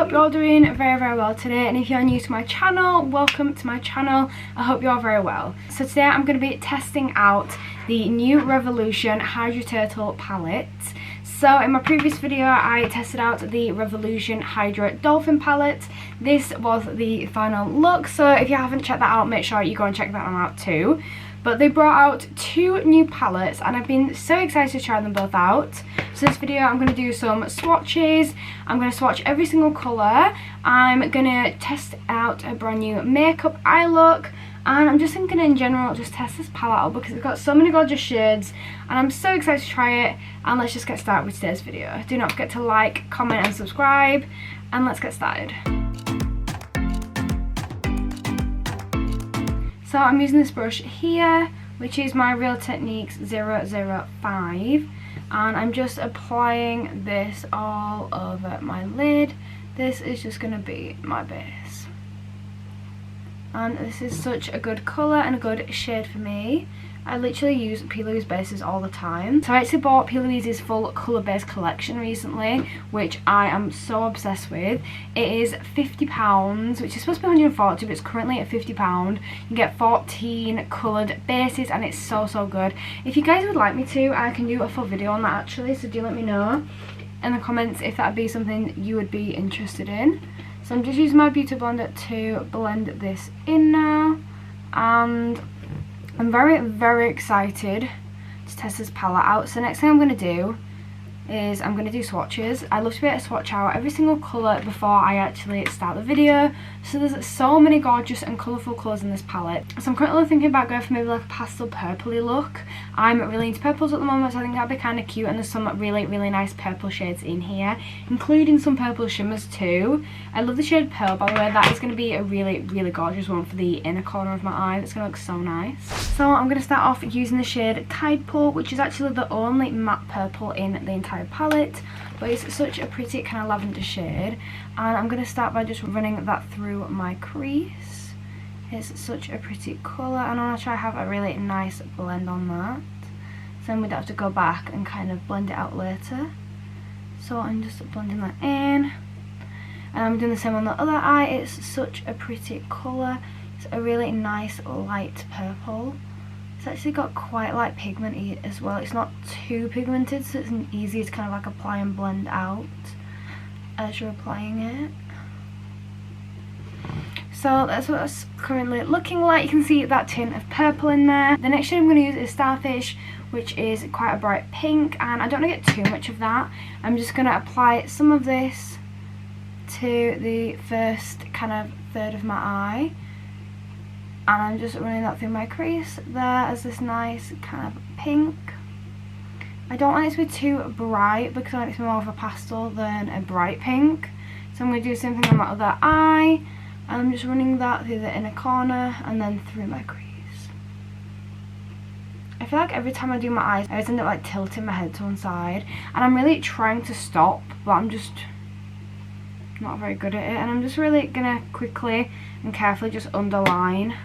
hope you're all doing very well today, and if you're new to my channel, welcome to my channel. I hope you're all very well. So today I'm going to be testing out the new Revolution Hydra Turtle palette. So in my previous video I tested out the Revolution Hydra Dolphin palette. This was the final look, so if you haven't checked that out, make sure you go and check that one out too. But they brought out two new palettes and I've been so excited to try them both out. So this video I'm going to do some swatches. I'm going to swatch every single colour. I'm going to test out a brand new makeup eye look. And I'm just thinking in general just test this palette out because it's got so many gorgeous shades. And I'm so excited to try it. And let's just get started with today's video. Do not forget to like, comment and subscribe. And let's get started. So I'm using this brush here, which is my Real Techniques 005, and I'm just applying this all over my lid. This is just going to be my base, and this is such a good colour and a good shade for me. I literally use P. Louise bases all the time. So I actually bought P. Louise's full colour base collection recently, which I am so obsessed with. It is £50, which is supposed to be £140, but it's currently at £50. You get 14 coloured bases and it's so good. If you guys would like me to, I can do a full video on that actually, so do let me know in the comments if that would be something you would be interested in. So I'm just using my beauty blender to blend this in now, and I'm very excited to test this palette out. So next thing I'm going to do is I'm going to do swatches. I love to be able to swatch out every single colour before I actually start the video. So there's so many gorgeous and colourful colours in this palette. So I'm currently thinking about going for maybe like a pastel purpley look. I'm really into purples at the moment, so I think that'd be kind of cute, and there's some really nice purple shades in here, including some purple shimmers too. I love the shade Pearl, by the way. That is going to be a really gorgeous one for the inner corner of my eye. That's going to look so nice. So I'm going to start off using the shade Tide Pool, which is actually the only matte purple in the entire palette, but it's such a pretty kind of lavender shade. And I'm going to start by just running that through my crease. It's such a pretty colour, and I want to try to have a really nice blend on that, so then we'd have to go back and kind of blend it out later. So I'm just blending that in, and I'm doing the same on the other eye. It's such a pretty colour. It's a really nice light purple. It's actually got quite light pigment as well. It's not too pigmented, so it's easy to kind of like apply and blend out as you're applying it. So that's what it's currently looking like. You can see that tint of purple in there. The next shade I'm going to use is Starfish, which is quite a bright pink, and I don't want to get too much of that. I'm just going to apply some of this to the first kind of third of my eye, and I'm just running that through my crease there as this nice kind of pink. I don't want it to be too bright because I want it to be more of a pastel than a bright pink. So I'm going to do the same thing on my other eye, and I'm just running that through the inner corner and then through my crease. I feel like every time I do my eyes, I always end up like tilting my head to one side, and I'm really trying to stop, but I'm just not very good at it. And I'm just really going to quickly and carefully just underline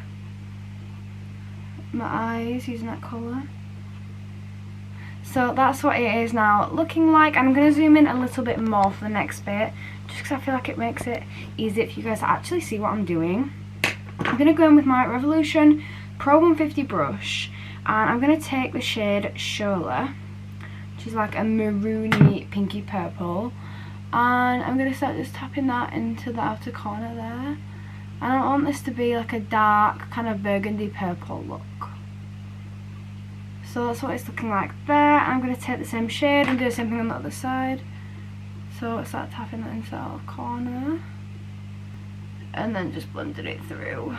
my eyes using that colour. So that's what it is now looking like, and I'm going to zoom in a little bit more for the next bit, just because I feel like it makes it easier for you guys to actually see what I'm doing. I'm going to go in with my Revolution Pro 150 brush, and I'm going to take the shade Shola, which is like a maroony pinky purple, and I'm going to start just tapping that into the outer corner there. And I want this to be like a dark kind of burgundy purple look. So that's what it's looking like there. I'm going to take the same shade and do the same thing on the other side. So I start tapping that into the outer corner and then just blending it through.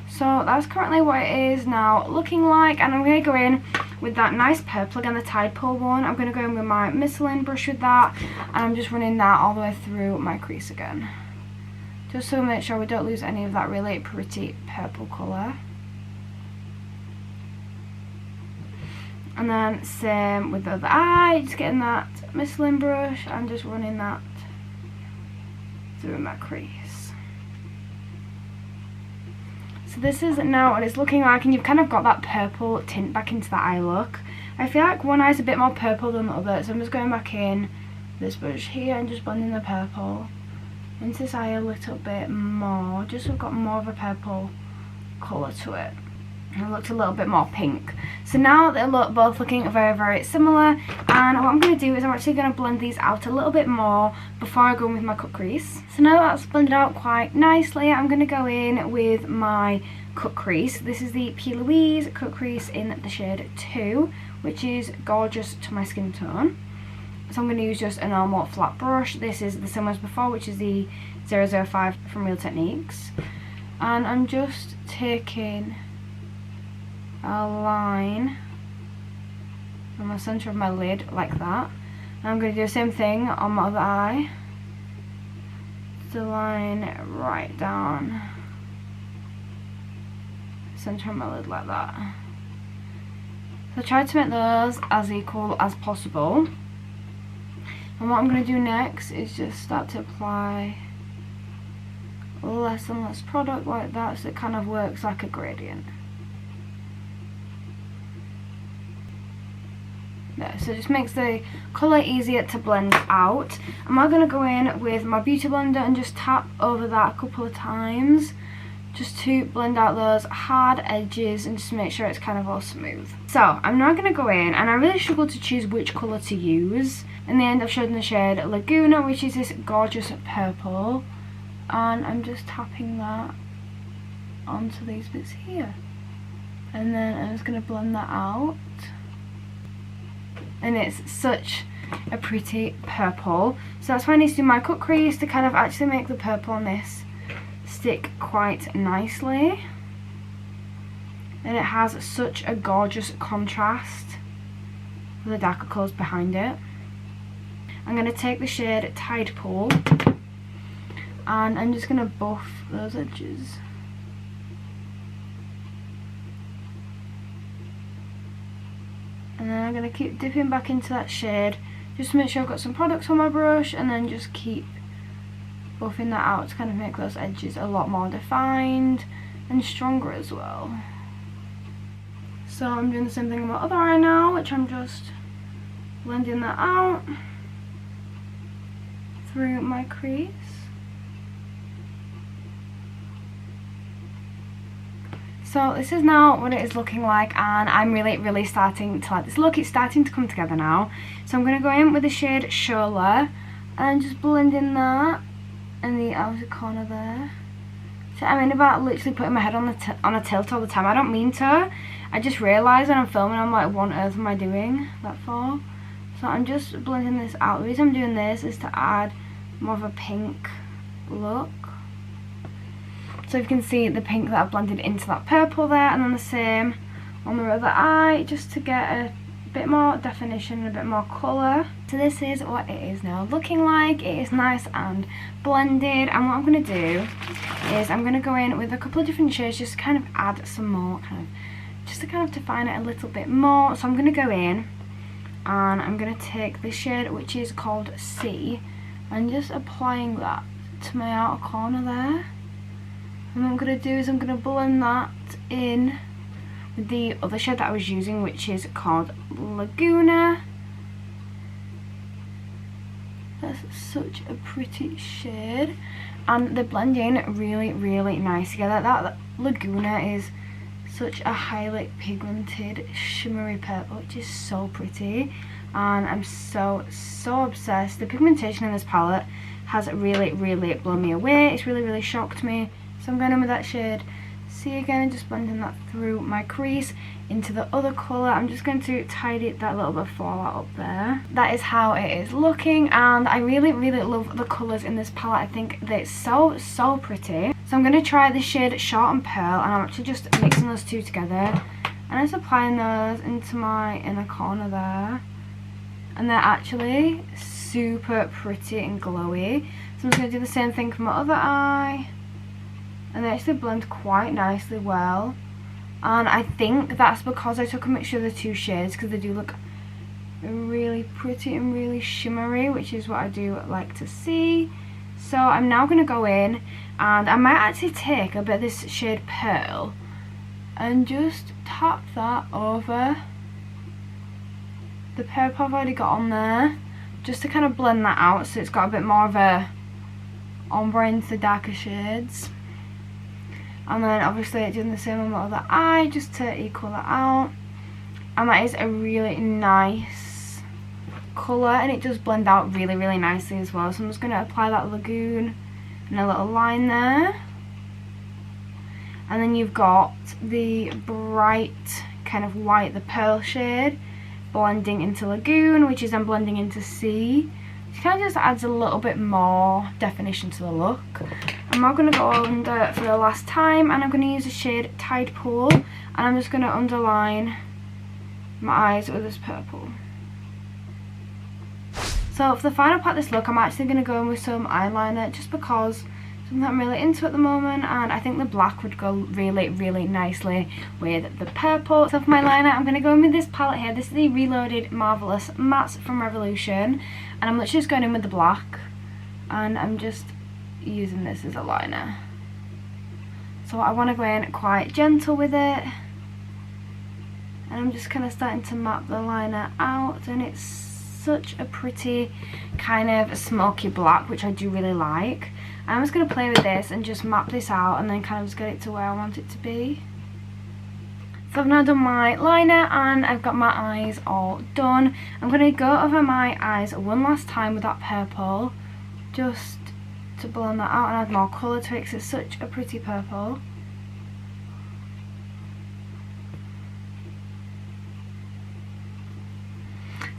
So that's currently what it is now looking like, and I'm going to go in with that nice purple again, the Tide Pool one. I'm going to go in with my Michelin brush with that, and I'm just running that all the way through my crease again, just so we make sure we don't lose any of that really pretty purple colour. And then same with the other eye, just getting that Michelin brush and just running that through my crease. So this is now what it's looking like, and you've kind of got that purple tint back into the eye look. I feel like one eye's a bit more purple than the other, so I'm just going back in this brush here and just blending the purple into this eye a little bit more, just so we've got more of a purple colour to it. It looks a little bit more pink. So now they're both looking very, very similar, and what I'm going to do is I'm actually going to blend these out a little bit more before I go in with my cut crease. So now that's blended out quite nicely, I'm going to go in with my cut crease. This is the P. Louise cut crease in the shade 2, which is gorgeous to my skin tone. So I'm going to use just a normal flat brush. This is the same as before, which is the 005 from Real Techniques. And I'm just taking a line from the centre of my lid like that. And I'm going to do the same thing on my other eye. Just a line right down the centre of my lid like that. So try to make those as equal as possible. And what I'm going to do next is just start to apply less and less product like that, so it kind of works like a gradient. There, so it just makes the colour easier to blend out. I'm now going to go in with my beauty blender and just tap over that a couple of times, just to blend out those hard edges and just make sure it's kind of all smooth. So I'm now going to go in, and I really struggled to choose which colour to use. In the end I've chosen the shade Laguna, which is this gorgeous purple, and I'm just tapping that onto these bits here, and then I'm just going to blend that out. And it's such a pretty purple, so that's why I need to do my cut crease to kind of actually make the purple on this stick quite nicely. And it has such a gorgeous contrast with the darker colours behind it. I'm going to take the shade Tide Pool, and I'm just going to buff those edges. And then I'm going to keep dipping back into that shade just to make sure I've got some products on my brush, and then just keep buffing that out to kind of make those edges a lot more defined and stronger as well. So I'm doing the same thing on my other eye now, which I'm just blending that out through my crease. So this is now what it is looking like, and I'm really starting to like this look. It's starting to come together now. So I'm going to go in with the shade Shola and just blend in that in the outer corner there. So I'm in about literally putting my head on a tilt all the time. I don't mean to. I just realise when I'm filming, I'm like, what on earth am I doing that for? So I'm just blending this out. The reason I'm doing this is to add more of a pink look. So you can see the pink that I've blended into that purple there, and then the same on the other eye, just to get a bit more definition and a bit more colour. So this is what it is now looking like. It is nice and blended, and what I'm going to do is I'm going to go in with a couple of different shades just to kind of add some more, just to kind of define it a little bit more. So I'm going to go in and I'm going to take this shade, which is called C, and just applying that to my outer corner there. And what I'm going to do is I'm going to blend that in with the other shade that I was using, which is called Laguna. That's such a pretty shade, and they're blending really nice together. That Laguna is such a highly pigmented shimmery purple, which is so pretty, and I'm so obsessed. The pigmentation in this palette has really blown me away. It's really shocked me. So I'm going in with that shade C again and just blending that through my crease into the other colour. I'm just going to tidy that little bit of fallout up there. That is how it is looking, and I really love the colours in this palette. I think they're so pretty. So I'm going to try the shade Short and Pearl, and I'm actually just mixing those two together and I'm just applying those into my inner corner there, and they're actually super pretty and glowy. So I'm just going to do the same thing for my other eye, and they actually blend quite nicely well. And I think that's because I took a mixture of the two shades, because they do look really pretty and really shimmery, which is what I do like to see. So I'm now going to go in, and I might actually take a bit of this shade Pearl and just tap that over the purple I've already got on there, just to kind of blend that out so it's got a bit more of a ombre into the darker shades. And then obviously doing the same on my other eye just to equal that out. And that is a really nice colour, and it does blend out really, really nicely as well. So I'm just going to apply that lagoon and a little line there. And then you've got the bright kind of white, the pearl shade, blending into lagoon, which is then blending into sea. It kind of just adds a little bit more definition to the look. I'm now going to go under for the last time, and I'm going to use the shade Tide Pool, and I'm just going to underline my eyes with this purple. So for the final part of this look, I'm actually going to go in with some eyeliner, just because something that I'm really into at the moment, and I think the black would go really, really nicely with the purple. So for my liner, I'm going to go in with this palette here. This is the Reloaded Marvelous Mattes from Revolution, and I'm literally just going in with the black, and I'm just using this as a liner. So I want to go in quite gentle with it, and I'm just kind of starting to map the liner out, and it's such a pretty kind of smoky black, which I do really like. I'm just going to play with this and just map this out, and then kind of just get it to where I want it to be. So I've now done my liner, and I've got my eyes all done. I'm going to go over my eyes one last time with that purple, just to blend that out and add more colour to it, because it's such a pretty purple.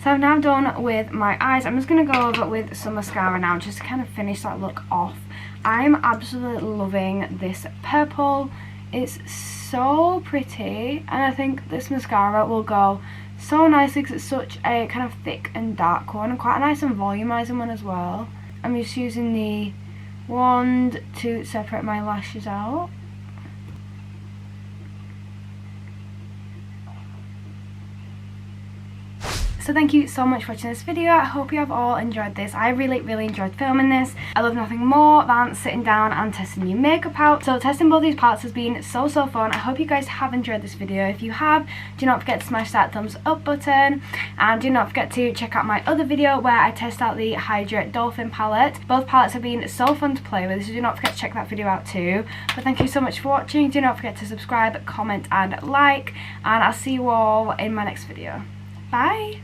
So I'm now done with my eyes. I'm just going to go over with some mascara now, just to kind of finish that look off. I'm absolutely loving this purple. It's so pretty, and I think this mascara will go so nicely because it's such a kind of thick and dark one, and quite a nice and volumizing one as well. I'm just using the wand to separate my lashes out. So thank you so much for watching this video. I hope you have all enjoyed this. I really, really enjoyed filming this. I love nothing more than sitting down and testing new makeup out. So testing both these palettes has been so fun. I hope you guys have enjoyed this video. If you have, do not forget to smash that thumbs up button. And do not forget to check out my other video where I test out the Hydra Dolphin palette. Both palettes have been so fun to play with, so do not forget to check that video out too. But thank you so much for watching. Do not forget to subscribe, comment and like. And I'll see you all in my next video. Bye!